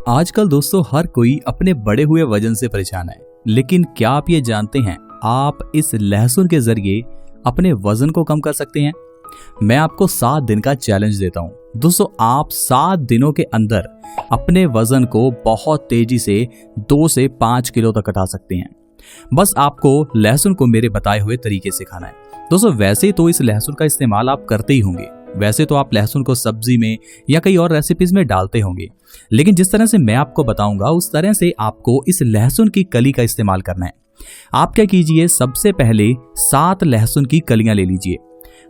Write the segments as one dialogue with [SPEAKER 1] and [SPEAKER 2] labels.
[SPEAKER 1] आजकल दोस्तों हर कोई अपने बढ़े हुए वजन से परेशान है, लेकिन क्या आप ये जानते हैं आप इस लहसुन के जरिए अपने वजन को कम कर सकते हैं। मैं आपको 7 दिन का चैलेंज देता हूं। दोस्तों आप 7 दिनों के अंदर अपने वजन को बहुत तेजी से 2 से 5 किलो तक घटा सकते हैं। बस आपको लहसुन को मेरे बताए हुए तरीके से खाना है। दोस्तों वैसे तो इस लहसुन का इस्तेमाल आप करते ही होंगे, वैसे तो आप लहसुन को सब्जी में या कई और रेसिपीज में डालते होंगे, लेकिन जिस तरह से मैं आपको बताऊंगा उस तरह से आपको इस लहसुन की कली का इस्तेमाल करना है। आप क्या कीजिए, सबसे पहले 7 लहसुन की कलियां ले लीजिए।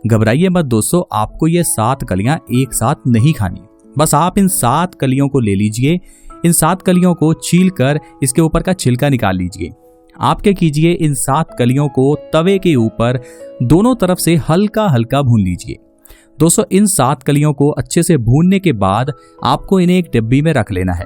[SPEAKER 1] घबराइए मत दोस्तों, आपको ये 7 कलियां एक साथ नहीं खानी। बस आप इन 7 कलियों को ले लीजिए। इन 7 कलियों को छील कर इसके ऊपर का छिलका निकाल लीजिए। आप क्या कीजिए, इन 7 कलियों को तवे के ऊपर दोनों तरफ से हल्का हल्का भून लीजिए। दोस्तों इन 7 कलियों को अच्छे से भूनने के बाद आपको इन्हें एक डिब्बी में रख लेना है।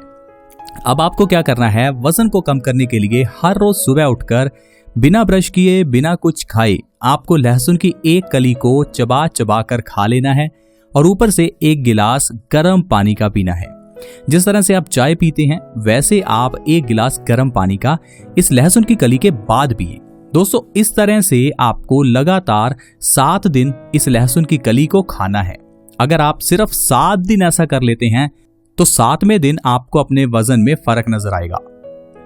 [SPEAKER 1] अब आपको क्या करना है, वजन को कम करने के लिए हर रोज सुबह उठकर बिना ब्रश किए बिना कुछ खाए आपको लहसुन की एक कली को चबा चबा कर खा लेना है और ऊपर से 1 गिलास गर्म पानी का पीना है। जिस तरह से आप चाय पीते हैं वैसे आप 1 गिलास गर्म पानी का इस लहसुन की कली के बाद पिए। दोस्तों इस तरह से आपको लगातार 7 दिन इस लहसुन की कली को खाना है। अगर आप सिर्फ 7 दिन ऐसा कर लेते हैं तो 7वें दिन आपको अपने वजन में फर्क नजर आएगा।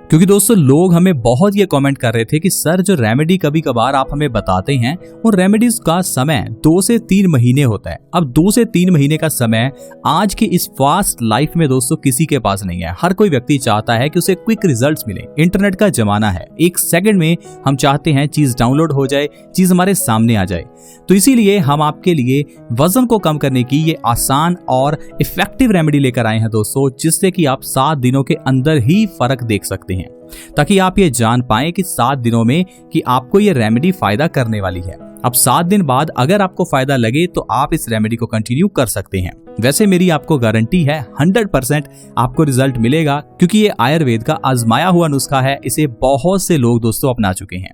[SPEAKER 1] क्योंकि दोस्तों लोग हमें बहुत ये कमेंट कर रहे थे कि सर जो रेमेडी कभी कभार आप हमें बताते हैं वो रेमेडीज का समय 2 से 3 महीने होता है। अब 2 से 3 महीने का समय आज की इस फास्ट लाइफ में दोस्तों किसी के पास नहीं है। हर कोई व्यक्ति चाहता है कि उसे क्विक रिजल्ट्स मिले। इंटरनेट का जमाना है, 1 सेकंड में हम चाहते हैं चीज डाउनलोड हो जाए, चीज हमारे सामने आ जाए। तो इसीलिए हम आपके लिए वजन को कम करने की ये आसान और इफेक्टिव रेमेडी लेकर आए हैं दोस्तों, जिससे कि आप 7 दिनों के अंदर ही फर्क देख सकते हैं, ताकि आप ये जान पाएं कि 7 दिनों में कि आपको ये रेमेडी फायदा करने वाली है। अब 7 दिन बाद अगर आपको फायदा लगे तो आप इस रेमेडी को कंटिन्यू कर सकते हैं। वैसे मेरी आपको गारंटी है 100% आपको रिजल्ट मिलेगा, क्योंकि ये आयुर्वेद का आजमाया हुआ नुस्खा है। इसे बहुत से लोग दोस्तों अपना चुके हैं।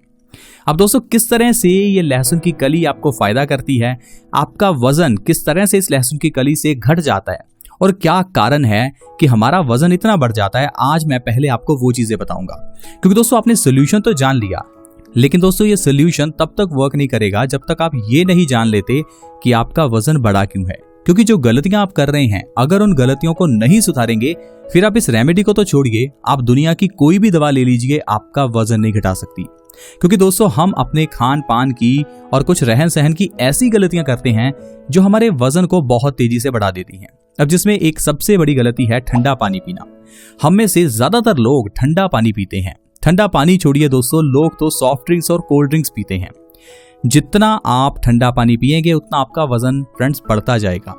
[SPEAKER 1] अब दोस्तों किस तरह से ये लहसुन की कली आपको फायदा करती है, आपका वजन किस तरह से इस लहसुन की कली से घट जाता है और क्या कारण है कि हमारा वजन इतना बढ़ जाता है, आज मैं पहले आपको वो चीजें बताऊंगा। क्योंकि दोस्तों आपने सोल्यूशन तो जान लिया, लेकिन दोस्तों ये सोल्यूशन तब तक वर्क नहीं करेगा जब तक आप ये नहीं जान लेते कि आपका वजन बढ़ा क्यों है। क्योंकि जो गलतियां आप कर रहे हैं, अगर उन गलतियों को नहीं सुधारेंगे फिर आप इस रेमेडी को तो छोड़िए, आप दुनिया की कोई भी दवा ले लीजिए, आपका वजन नहीं घटा सकती। क्योंकि दोस्तों हम अपने खान पान की और कुछ रहन सहन की ऐसी गलतियां करते हैं जो हमारे वजन को बहुत तेजी से बढ़ा देती हैं। अब जिसमें एक सबसे बड़ी गलती है ठंडा पानी पीना। हम में से ज्यादातर लोग ठंडा पानी पीते हैं। ठंडा पानी छोड़िए दोस्तों, लोग तो सॉफ्ट ड्रिंक्स और कोल्ड ड्रिंक्स पीते हैं। जितना आप ठंडा पानी पिएंगे उतना आपका वजन फ्रेंड्स बढ़ता जाएगा।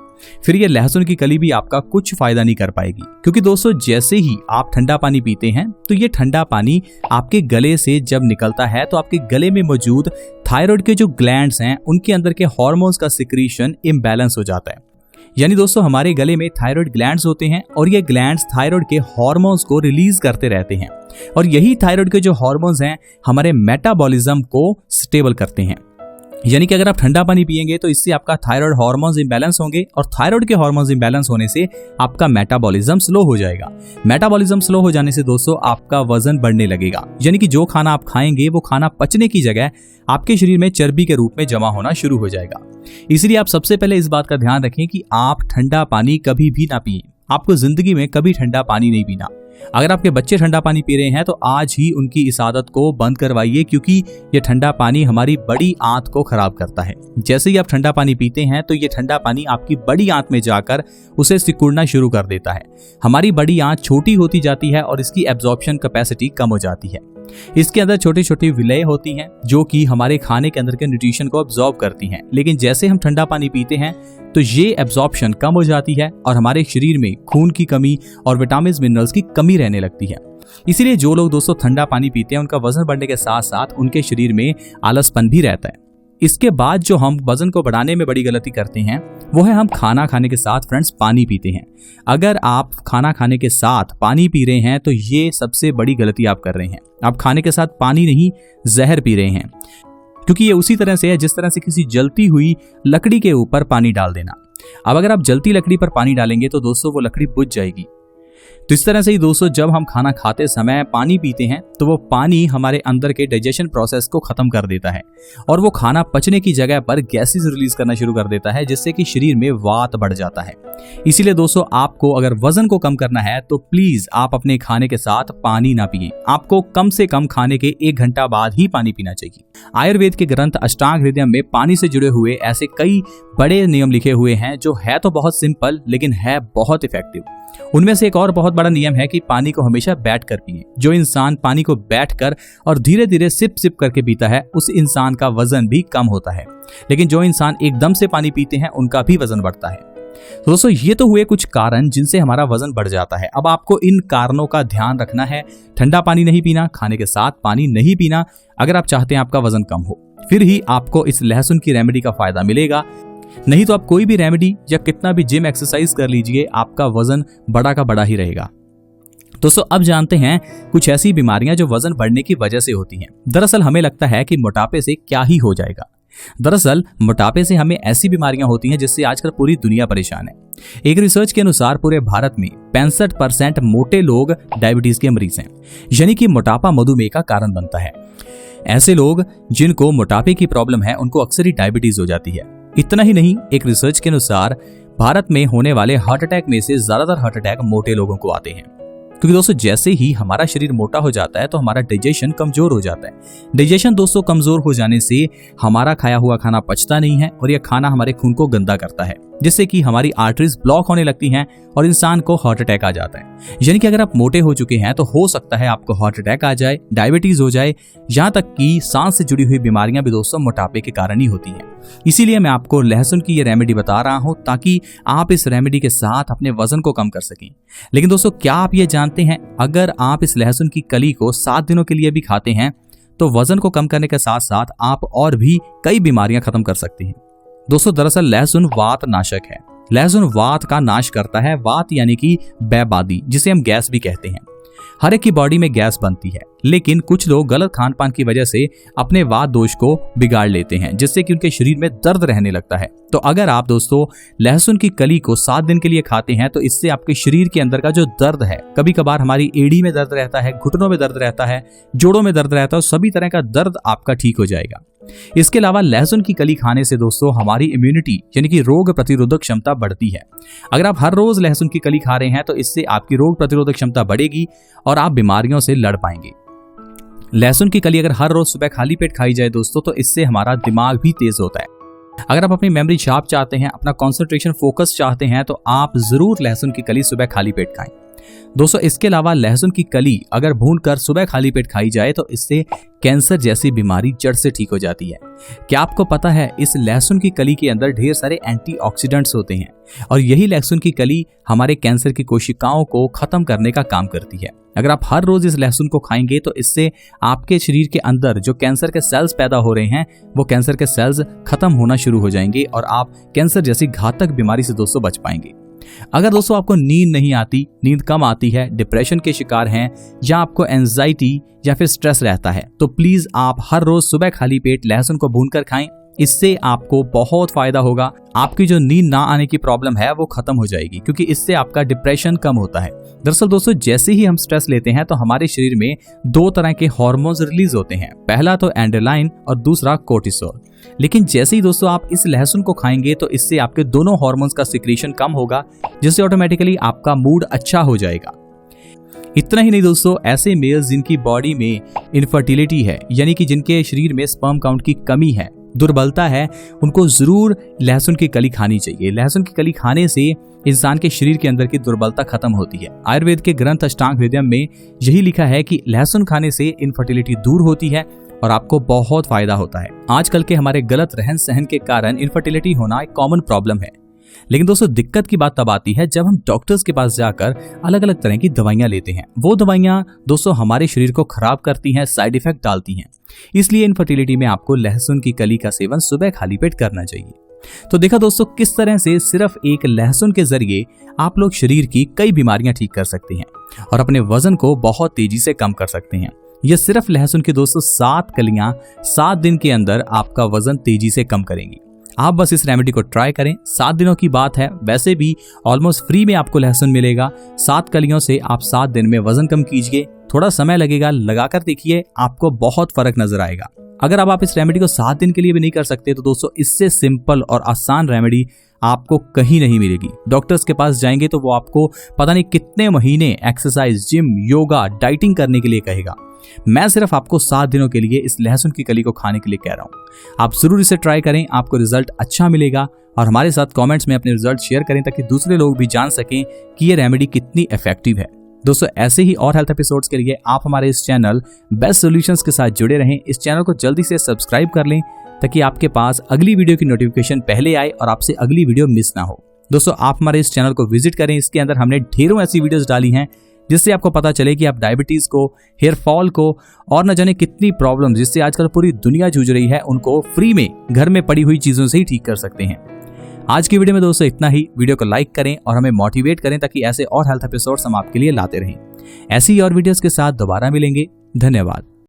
[SPEAKER 1] फिर ये लहसुन की कली भी आपका कुछ फायदा नहीं कर पाएगी, क्योंकि दोस्तों जैसे ही आप ठंडा पानी पीते हैं तो ये ठंडा पानी आपके गले से जब निकलता है तो आपके गले में मौजूद थायराइड के जो ग्लैंड्स हैं उनके अंदर के हार्मोन्स का सिक्रीशन इम्बैलेंस हो जाता है। यानी दोस्तों हमारे गले में थायराइड ग्लैंड्स होते हैं और ये ग्लैंड्स थायराइड के हार्मोन्स को रिलीज करते रहते हैं, और यही थायराइड के जो हार्मोन्स हैं हमारे मेटाबॉलिज्म को स्टेबल करते हैं। यानी कि अगर आप ठंडा पानी पिएंगे तो इससे आपका थायराइड हार्मोन्स इंबैलेंस होंगे और थायराइड के हार्मोन्स इंबैलेंस होने से आपका मेटाबॉलिज्म स्लो हो जाएगा। मेटाबॉलिज्म स्लो हो जाने से दोस्तों आपका वजन बढ़ने लगेगा। यानी कि जो खाना आप खाएंगे वो खाना पचने की जगह आपके शरीर में चर्बी के रूप में जमा होना शुरू हो जाएगा। इसलिए आप सबसे पहले इस बात का ध्यान रखें कि आप ठंडा पानी कभी भी ना पिए। आपको जिंदगी में कभी ठंडा पानी नहीं पीना। अगर आपके बच्चे ठंडा पानी पी रहे हैं तो आज ही उनकी इस आदत को बंद करवाइए, क्योंकि ये ठंडा पानी हमारी बड़ी आंत को खराब करता है। जैसे ही आप ठंडा पानी पीते हैं तो ये ठंडा पानी आपकी बड़ी आंत में जाकर उसे सिकुड़ना शुरू कर देता है। हमारी बड़ी आंत छोटी होती जाती है और इसकी एब्जॉर्प्शन कैपेसिटी कम हो जाती है। इसके अंदर छोटी छोटी विलय होती हैं जो कि हमारे खाने के अंदर के न्यूट्रिशन को एब्जॉर्ब करती हैं, लेकिन जैसे हम ठंडा पानी पीते हैं तो ये एब्जॉर्प्शन कम हो जाती है और हमारे शरीर में खून की कमी और विटामिन मिनरल्स की कमी रहने लगती है। इसीलिए जो लोग दोस्तों ठंडा पानी पीते हैं उनका वजन बढ़ने के साथ साथ उनके शरीर में आलसपन भी रहता है। इसके बाद जो हम वजन को बढ़ाने में बड़ी गलती करते हैं वो है हम खाना खाने के साथ फ्रेंड्स पानी पीते हैं। अगर आप खाना खाने के साथ पानी पी रहे हैं तो ये सबसे बड़ी गलती आप कर रहे हैं। आप खाने के साथ पानी नहीं जहर पी रहे हैं, क्योंकि ये उसी तरह से है जिस तरह से किसी जलती हुई लकड़ी के ऊपर पानी डाल देना। अब अगर आप जलती लकड़ी पर पानी डालेंगे तो दोस्तों वो लकड़ी बुझ जाएगी। तो इस तरह से ही दोस्तों जब हम खाना खाते समय पानी पीते हैं तो वो पानी हमारे अंदर के डाइजेशन प्रोसेस को खत्म कर देता है और वो खाना पचने की जगह पर गैसेस रिलीज करना शुरू कर देता है, जिससे कि शरीर में वात बढ़ जाता है। इसीलिए दोस्तों आपको अगर वजन को कम करना है तो प्लीज आप अपने खाने के साथ पानी ना पिए। आपको कम से कम खाने के 1 घंटा बाद ही पानी पीना चाहिए। आयुर्वेद के ग्रंथ अष्टांग हृदय में पानी से जुड़े हुए ऐसे कई बड़े नियम लिखे हुए हैं जो है तो बहुत सिंपल लेकिन है बहुत इफेक्टिव। उनमें से एक और बहुत बड़ा नियम है कि पानी को हमेशा बैठ कर पिए। जो इंसान पानी को बैठकर और धीरे धीरे सिप सिप करके पीता है उस इंसान का वजन भी कम होता है, लेकिन जो इंसान एकदम से पानी पीते हैं उनका भी वजन बढ़ता है। तो दोस्तों ये तो हुए कुछ कारण जिनसे हमारा वजन बढ़ जाता है। अब आपको इन कारणों का ध्यान रखना है। ठंडा पानी नहीं पीना, खाने के साथ पानी नहीं पीना, अगर आप चाहते हैं आपका वजन कम हो, फिर ही आपको इस लहसुन की रेमेडी का फायदा मिलेगा। नहीं तो आप कोई भी रेमेडी या कितना भी जिम एक्सरसाइज कर लीजिए, आपका वजन बड़ा का बड़ा ही रहेगा। दोस्तों अब जानते हैं कुछ ऐसी बीमारियां जो वजन बढ़ने की वजह से होती हैं। दरअसल हमें लगता है कि मोटापे से क्या ही हो जाएगा। दरअसल मोटापे से हमें ऐसी बीमारियां होती हैं जिससे आजकल पूरी दुनिया परेशान है। एक रिसर्च के अनुसार पूरे भारत में 65% मोटे लोग डायबिटीज के मरीज हैं, यानी कि मोटापा मधुमेह का कारण बनता है। ऐसे लोग जिनको मोटापे की प्रॉब्लम है उनको अक्सर ही डायबिटीज हो जाती है। इतना ही नहीं, एक रिसर्च के अनुसार भारत में होने वाले हार्ट अटैक में से ज्यादातर हार्ट अटैक मोटे लोगों को आते हैं। क्योंकि दोस्तों जैसे ही हमारा शरीर मोटा हो जाता है तो हमारा डाइजेशन कमजोर हो जाता है। डाइजेशन दोस्तों कमजोर हो जाने से हमारा खाया हुआ खाना पचता नहीं है और यह खाना हमारे खून को गंदा करता है, जिससे कि हमारी आर्टरीज ब्लॉक होने लगती हैं और इंसान को हार्ट अटैक आ जाता है। यानी कि अगर आप मोटे हो चुके हैं तो हो सकता है आपको हार्ट अटैक आ जाए, डायबिटीज हो जाए, यहाँ तक कि सांस से जुड़ी हुई बीमारियां भी दोस्तों मोटापे के कारण ही होती हैं। इसीलिए मैं आपको लहसुन की ये रेमेडी बता रहा हूं ताकि आप इस रेमेडी के साथ अपने वजन को कम कर सकें। लेकिन दोस्तों क्या आप ये जानते हैं, अगर आप इस लहसुन की कली को 7 दिनों के लिए भी खाते हैं तो वजन को कम करने के साथ साथ आप और भी कई बीमारियां खत्म कर सकते हैं। दोस्तों दरअसल लहसुन वात नाशक है। लहसुन वात का नाश करता है। वात यानी कि बैबादी, जिसे हम गैस भी कहते हैं। हर एक की बॉडी में गैस बनती है, लेकिन कुछ लोग गलत खान पान की वजह से अपने वात दोष को बिगाड़ लेते हैं, जिससे कि उनके शरीर में दर्द रहने लगता है। तो अगर आप दोस्तों लहसुन की कली को 7 दिन के लिए खाते हैं तो इससे आपके शरीर के अंदर का जो दर्द है, कभी कभार हमारी एड़ी में दर्द रहता है, घुटनों में दर्द रहता है, जोड़ों में दर्द रहता है, सभी तरह का दर्द आपका ठीक हो जाएगा। इसके अलावा लहसुन की कली खाने से दोस्तों हमारी इम्यूनिटी यानी कि रोग प्रतिरोधक क्षमता बढ़ती है। अगर आप हर रोज लहसुन की कली खा रहे हैं तो इससे आपकी रोग प्रतिरोधक क्षमता बढ़ेगी और आप बीमारियों से लड़ पाएंगे। लहसुन की कली अगर हर रोज सुबह खाली पेट खाई जाए दोस्तों तो इससे हमारा दिमाग भी तेज होता है। अगर आप अपनी मेमोरी शार्प चाहते हैं, अपना कंसंट्रेशन फोकस चाहते हैं तो आप जरूर लहसुन की कली सुबह खाली पेट खाएं। दोस्तों इसके अलावा लहसुन की कली अगर भूनकर सुबह खाली पेट खाई जाए तो इससे कैंसर जैसी बीमारी जड़ से ठीक हो जाती है। क्या आपको पता है इस लहसुन की कली के अंदर ढेर सारे एंटीऑक्सीडेंट्स होते हैं और यही लहसुन की कली हमारे कैंसर की कोशिकाओं को खत्म करने का काम करती है। अगर आप हर रोज इस लहसुन को खाएंगे तो इससे आपके शरीर के अंदर जो कैंसर के सेल्स पैदा हो रहे हैं वो कैंसर के सेल्स खत्म होना शुरू हो जाएंगे और आप कैंसर जैसी घातक बीमारी से दोस्तों बच पाएंगे। अगर दोस्तों आपको नींद नहीं आती, नींद कम आती है, डिप्रेशन के शिकार हैं या आपको एंजाइटी या फिर स्ट्रेस रहता है तो प्लीज आप हर रोज सुबह खाली पेट लहसुन को भूनकर खाएं। इससे आपको बहुत फायदा होगा। आपकी जो नींद ना आने की प्रॉब्लम है वो खत्म हो जाएगी, क्योंकि इससे आपका डिप्रेशन कम होता है। दरअसल दोस्तों जैसे ही हम स्ट्रेस लेते हैं तो हमारे शरीर में 2 तरह के हार्मोन्स रिलीज होते हैं, पहला तो एड्रेनालिन और दूसरा कोर्टिसोल। लेकिन जैसे ही दोस्तों आप इस लहसुन को खाएंगे तो इससे आपके दोनों हार्मोन्स का सिक्रीशन कम होगा, जिससे ऑटोमेटिकली आपका मूड अच्छा हो जाएगा। इतना ही नहीं दोस्तों, ऐसे मेल्स जिनकी बॉडी में इनफर्टिलिटी है यानी कि जिनके शरीर में स्पर्म काउंट की कमी है, दुर्बलता है, उनको जरूर लहसुन की कली खानी चाहिए। लहसुन की कली खाने से इंसान के शरीर के अंदर की दुर्बलता खत्म होती है। आयुर्वेद के ग्रंथ अष्टांग हृदय में यही लिखा है कि लहसुन खाने से इनफर्टिलिटी दूर होती है और आपको बहुत फायदा होता है। आजकल के हमारे गलत रहन सहन के कारण इनफर्टिलिटी होना एक कॉमन प्रॉब्लम है। लेकिन दोस्तों दिक्कत की बात तब आती है जब हम डॉक्टर्स के पास जाकर अलग अलग तरह की दवाइयां लेते हैं। वो दवाइयां दोस्तों हमारे शरीर को खराब करती हैं, साइड इफेक्ट डालती हैं। इसलिए इनफर्टिलिटी में आपको लहसुन की कली का सेवन सुबह खाली पेट करना चाहिए। तो देखा दोस्तों किस तरह से सिर्फ एक लहसुन के जरिए आप लोग शरीर की कई बीमारियां ठीक कर सकते हैं और अपने वजन को बहुत तेजी से कम कर सकते हैं। यह सिर्फ लहसुन की दोस्तों 7 कलियां 7 दिन के अंदर आपका वजन तेजी से कम करेंगी। आप बस इस रेमेडी को ट्राई करें। 7 दिनों की बात है, वैसे भी ऑलमोस्ट फ्री में आपको लहसुन मिलेगा। 7 कलियों से आप 7 दिन में वजन कम कीजिए। थोड़ा समय लगेगा, लगाकर देखिए, आपको बहुत फर्क नजर आएगा। अगर अब आप इस रेमेडी को 7 दिन के लिए भी नहीं कर सकते तो दोस्तों इससे सिंपल और आसान रेमेडी आपको कहीं नहीं मिलेगी। डॉक्टर्स के पास जाएंगे तो वो आपको पता नहीं कितने महीने एक्सरसाइज, जिम, योगा, डाइटिंग करने के लिए कहेगा। मैं सिर्फ आपको 7 दिनों के लिए इस लहसुन की कली को खाने के लिए कह रहा हूँ। आप जरूर इसे ट्राई करें, आपको रिजल्ट अच्छा मिलेगा। और हमारे साथ कमेंट्स में अपने रिजल्ट शेयर करें ताकि दूसरे लोग भी जान सकें कि ये रेमेडी कितनी इफेक्टिव है। दोस्तों ऐसे ही और हेल्थ एपिसोड्स के लिए आप हमारे इस चैनल बेस्ट सॉल्यूशंस के साथ जुड़े रहें। इस चैनल को जल्दी से सब्सक्राइब कर लें ताकि आपके पास अगली वीडियो की नोटिफिकेशन पहले आए और आपसे अगली वीडियो मिस ना हो। दोस्तों आप हमारे इस चैनल को विजिट करें, इसके अंदर हमने ढेरों ऐसी वीडियोस डाली हैं जिससे आपको पता चले कि आप डायबिटीज को, हेयर फॉल को और न जाने कितनी प्रॉब्लम जिससे आजकल पूरी दुनिया जूझ रही है उनको फ्री में घर में पड़ी हुई चीजों से ही ठीक कर सकते हैं। आज की वीडियो में दोस्तों इतना ही। वीडियो को लाइक करें और हमें मोटिवेट करें ताकि ऐसे और हेल्थ एपिसोड्स हम आपके लिए लाते रहें। ऐसी और वीडियोस के साथ दोबारा मिलेंगे। धन्यवाद।